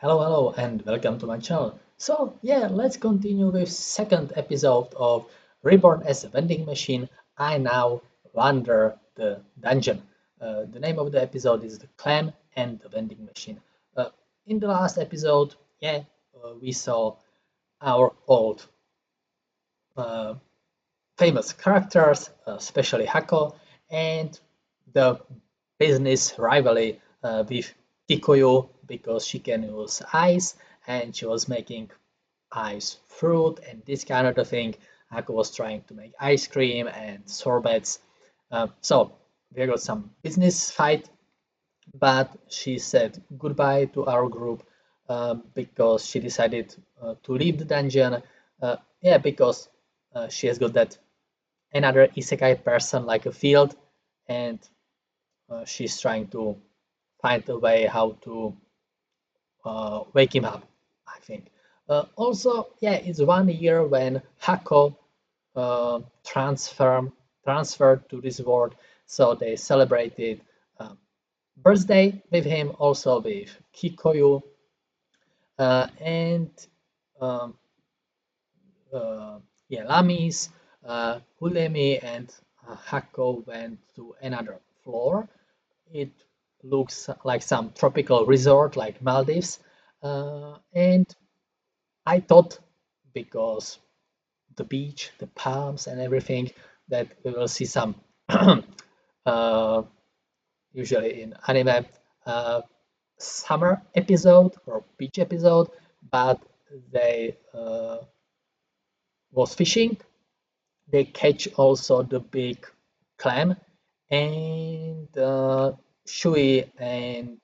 Hello, and welcome to my channel. So, yeah, let's continue with second episode of Reborn as a vending machine. I now wander the dungeon. The name of the episode is The Clam and the Vending Machine. Uh, in the last episode, we saw our old uh, famous characters, especially Hako, and the business rivalry with Kikoyo because she can use ice and she was making ice fruit and this kind of thing. Hako was trying to make ice cream and sorbets. So we got some business fight, but she said goodbye to our group because she decided to leave the dungeon. Because she has got that another isekai person like a field, and she's trying to find a way how to wake him up, I think. It's 1 year when Hako uh, transfer, transferred to this world, so they celebrated uh, birthday with him, also with Kikoyu, and um, Lamis, Hulemi, and Hako went to another floor. It looks like some tropical resort like Maldives. And I thought, because the beach, the palms, and everything, that we will see some, uh, usually in anime, uh, summer episode or beach episode, but they was fishing. They catch also the big clam, and Shui and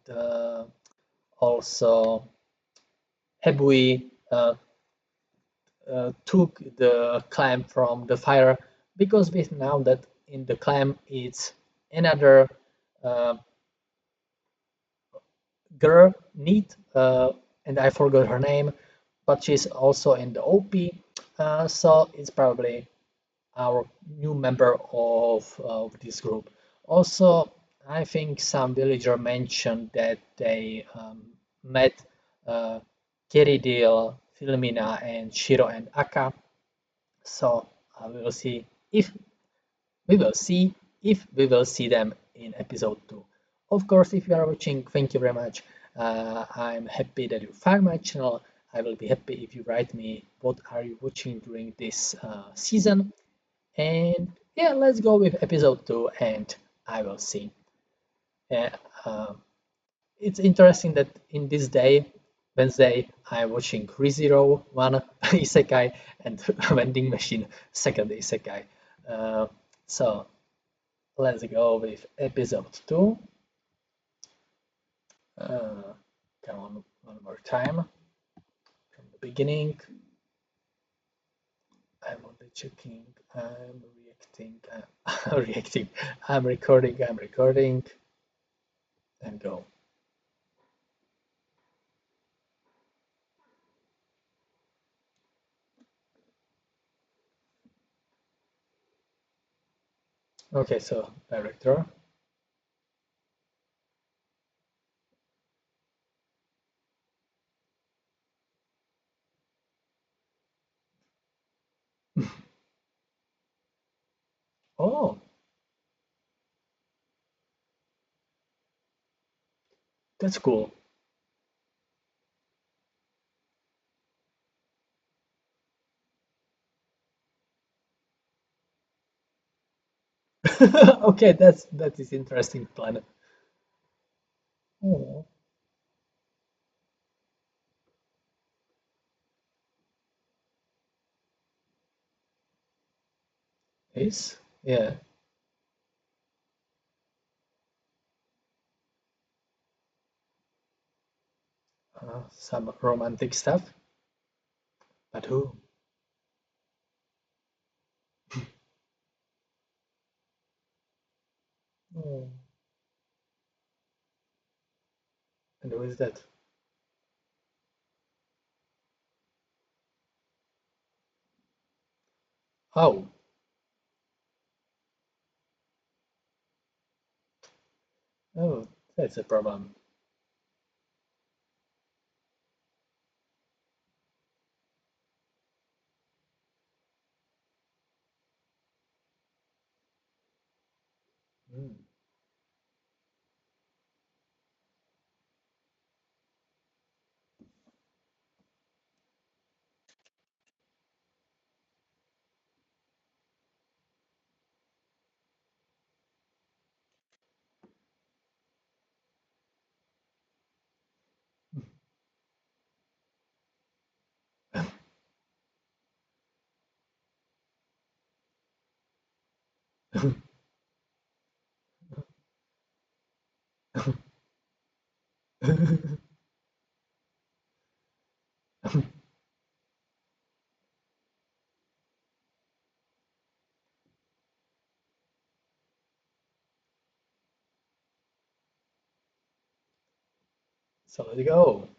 also Hebui took the clam from the fire, because we know that in the clam it's another uh, girl need, and I forgot her name, but she's also in the OP, so it's probably our new member of this group. Also, I think some villager mentioned that they met uh, Keridil, Filomena, and Shiro and Aka. So we will see if we will see them in episode 2. Of course, if you are watching, thank you very much. I'm happy that you found my channel. I will be happy if you write me what are you watching during this season. And yeah, let's go with episode 2 and I will see. Yeah, it's interesting that in this day, Wednesday, I'm watching ReZero, one isekai, and Vending Machine, second isekai. Uh, so let's go with episode 2. Come on, one more time from the beginning. I'm only checking, I'm reacting, reacting, I'm recording, and go. Okay, so director. Oh, that's cool. Okay, that is interesting planet. Oh, is yeah, some romantic stuff. But who? Oh, and who is that? Oh, oh, that's a problem. Mm. So let's go.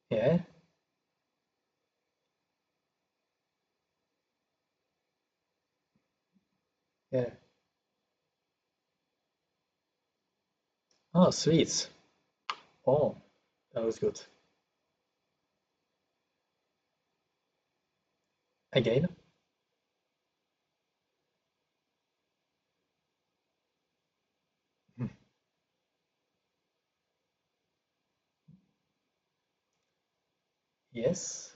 Yeah, yeah. Oh, sweets. Oh, that was good. Again? Yes.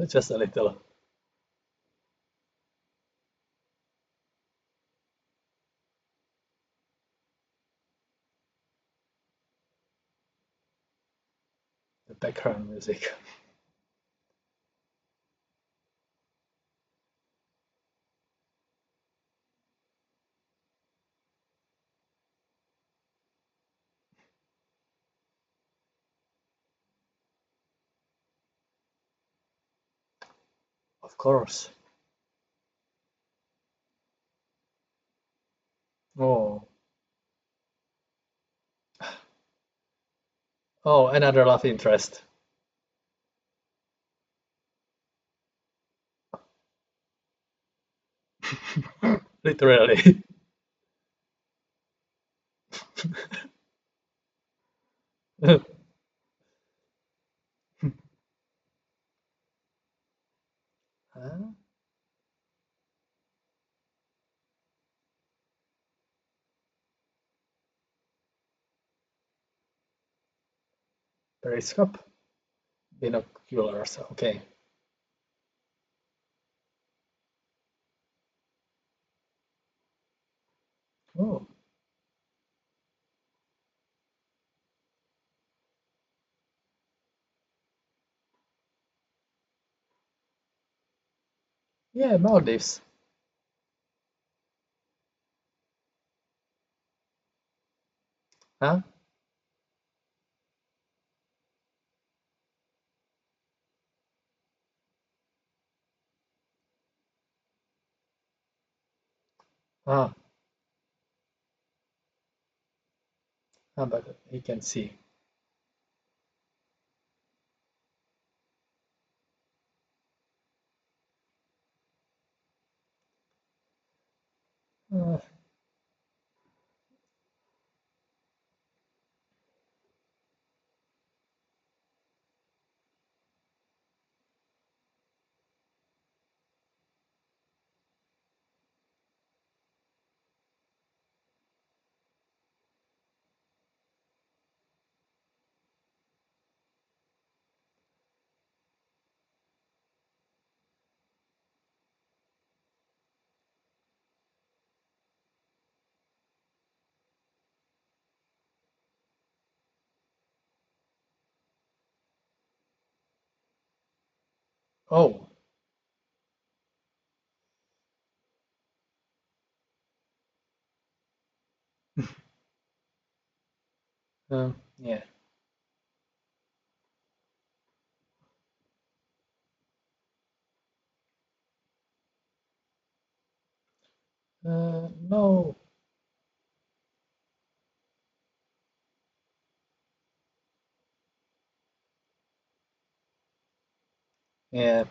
Just a little. The background music. Of course. Oh, oh, another love interest. Literally. Huh? Periscope? Binoculars. Okay. Oh, yeah, Maldives. Huh? Ah, but you can see. Uh, Oh, yeah. No. Yeah.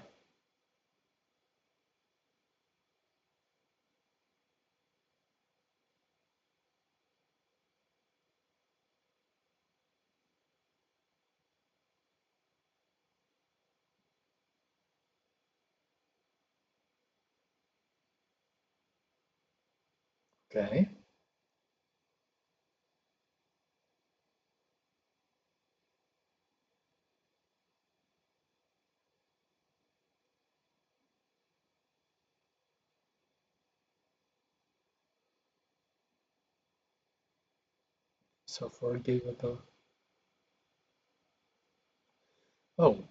Okay. So forgivable. Oh.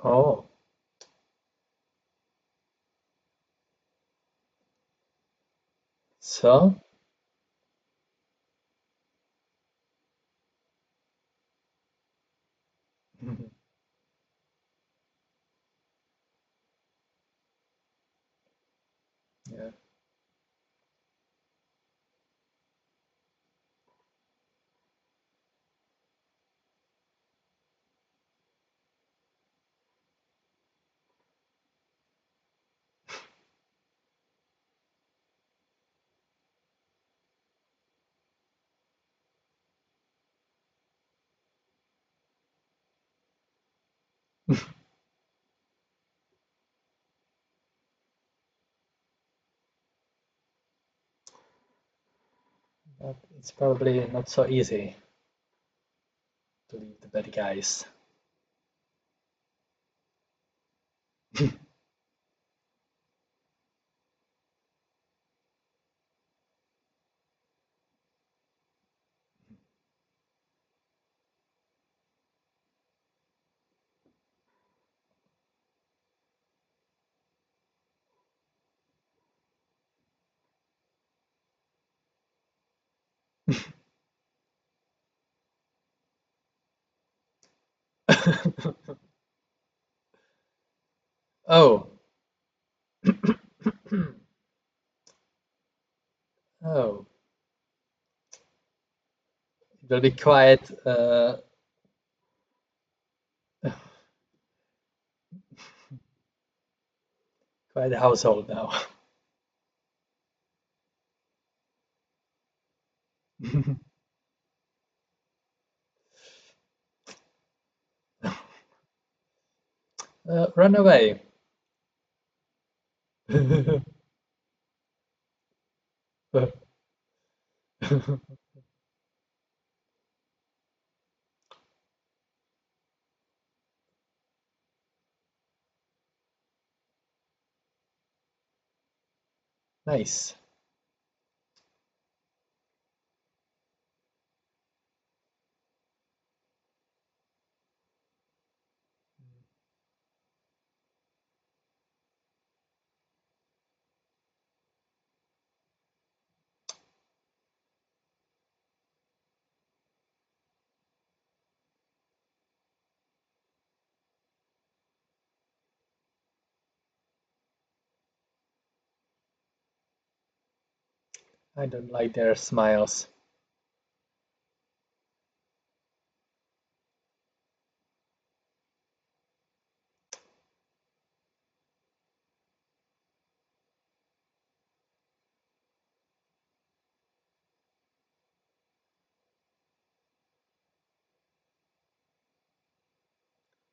Oh. So. Yeah. But it's probably not so easy to leave the bad guys. Oh. Oh. It will be quite a household now. Run away. Nice. I don't like their smiles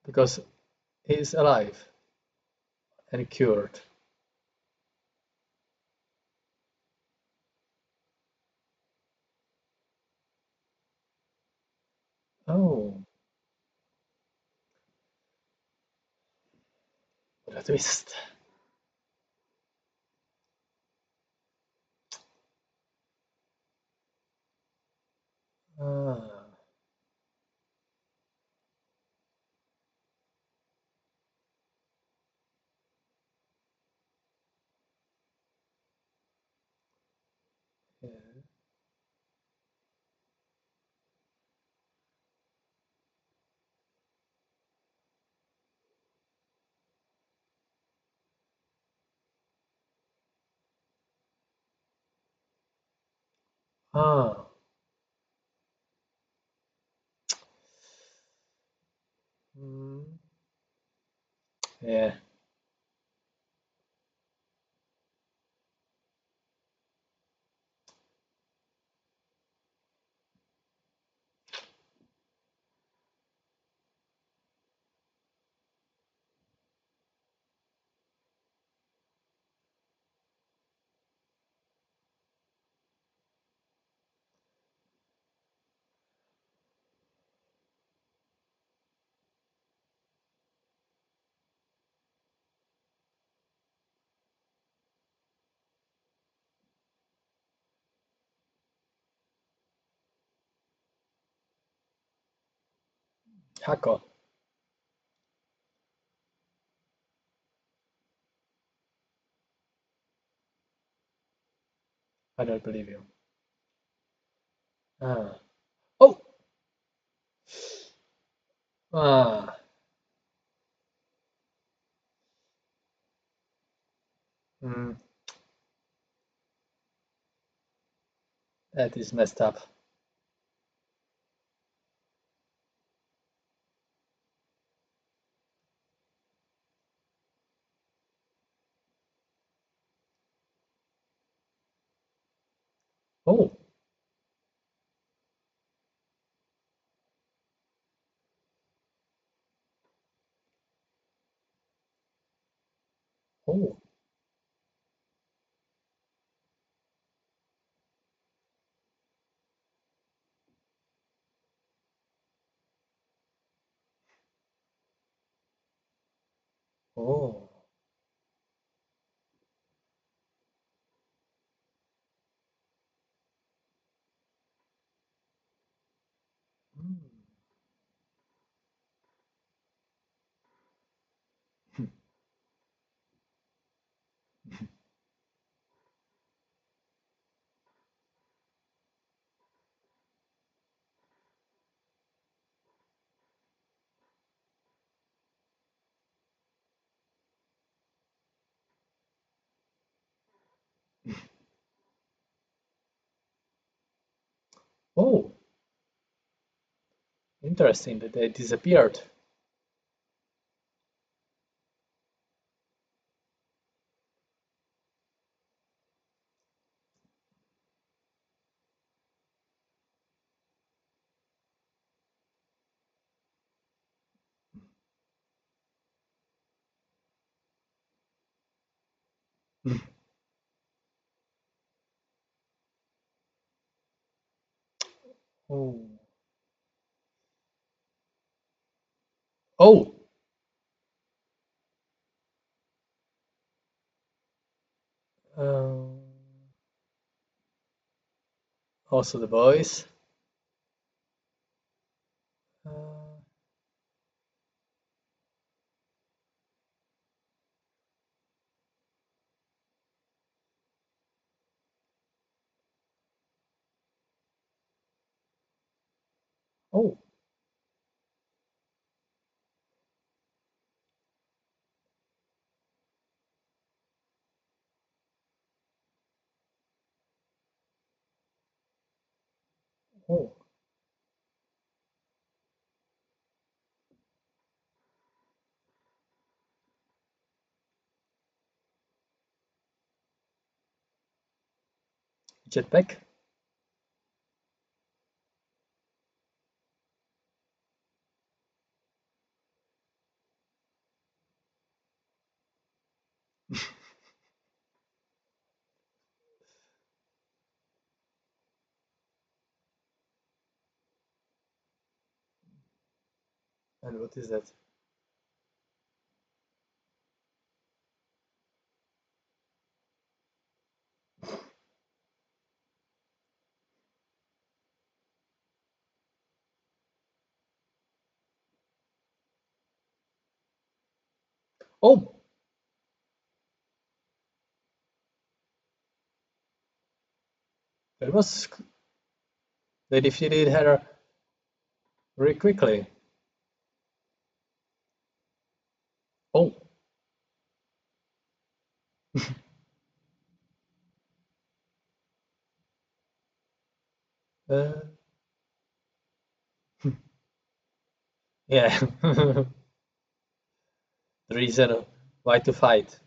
because he's alive and cured. Oh, what a twist. Ah, yeah. Ah, mm, yeah. Hako, I don't believe you. Ah. Oh, ah, mm, that is messed up. Oh, oh, oh. Mm. Oh, interesting that they disappeared. Mm. Oh, oh, um, also the boys. Uh, oh, Oh, jetpack? And what is that? Oh, that was they defeated her very quickly. Oh, uh, yeah. The reason why to fight.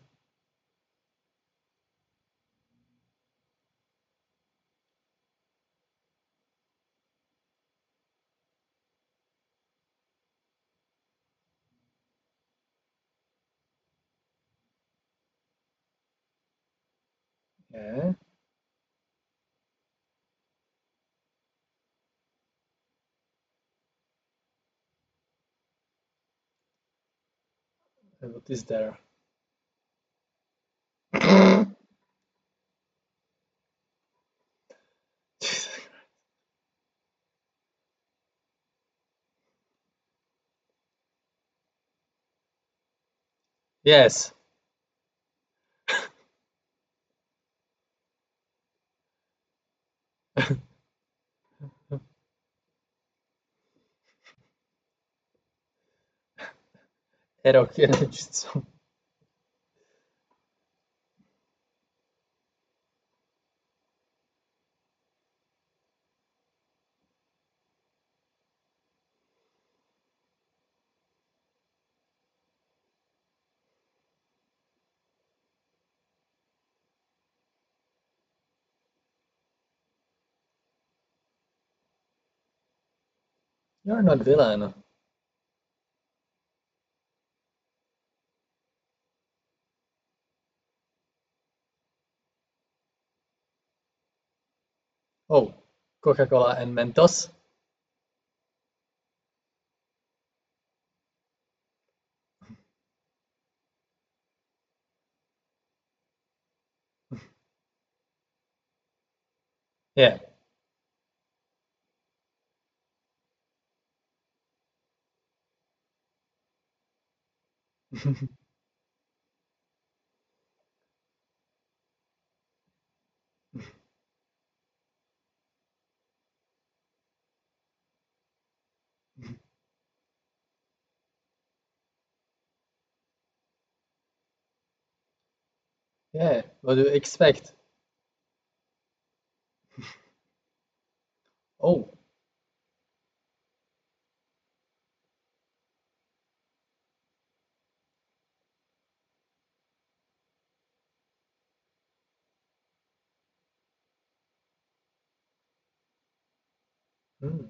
Yeah. And what is there? Yes. Eroki no Jutsu. You're not villain. Oh, Coca-Cola and Mentos. Yeah. Yeah. What do you expect? Oh. Hmm.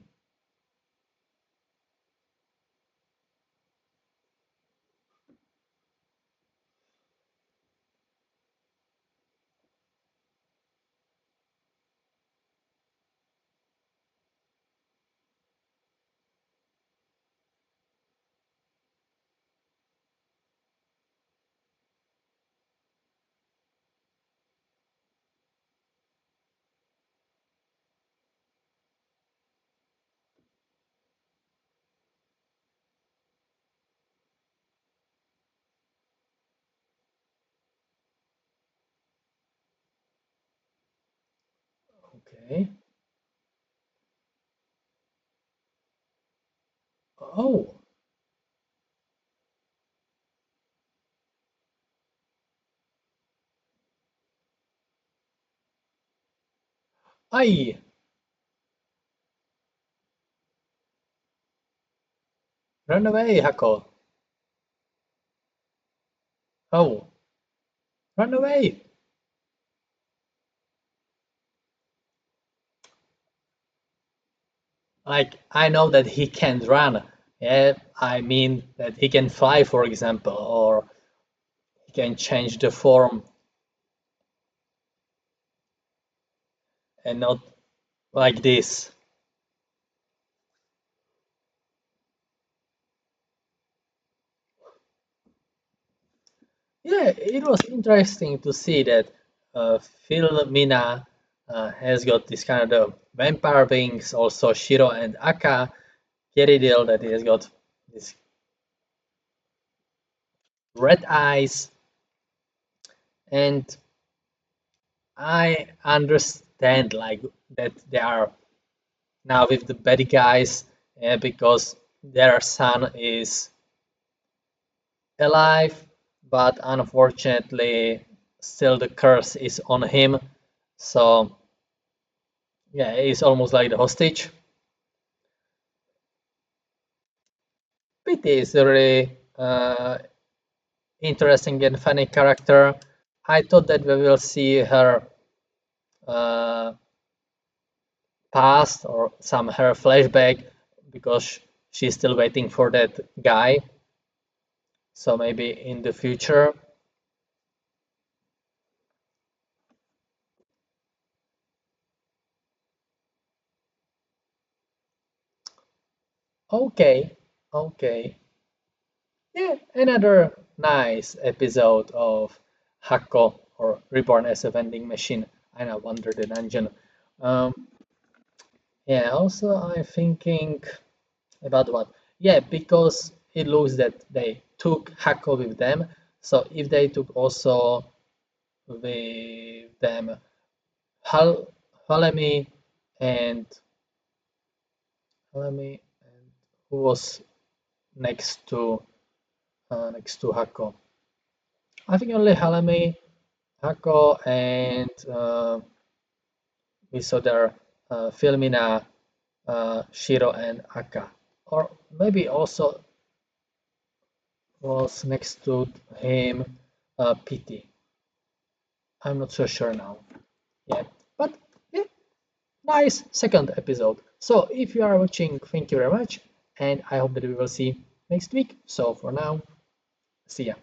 Okay. Oh. I. Run away, Hako. Oh, run away. Like, I know that he can't run. Yeah, I mean that he can fly, for example, or he can change the form and not like this. Yeah, it was interesting to see that Philomena has got this kind of vampire wings, also Shiro and Aka, Keridil that he has got these red eyes, and I understand like that they are now with the bad guys because their son is alive, but unfortunately still the curse is on him. So yeah, he's almost like the hostage. Pity is a really interesting and funny character. I thought that we will see her uh, past or some her flashback because she's still waiting for that guy. So maybe in the future. Okay, okay. Yeah, another nice episode of Hako or Reborn as a Vending Machine. I now Wonder the Dungeon. Um, yeah, also I'm thinking about what? Yeah, because it looks that they took Hako with them. So if they took also with them Hal Halemi and Halemi and who was next to Hako? I think only Halemi, Hako, and we saw there Filmina, Shiro, and Aka. Or maybe also was next to him Pity. I'm not so sure now. Yeah, but yeah, nice second episode. So if you are watching, thank you very much, and I hope that we will see next week. So for now, see ya.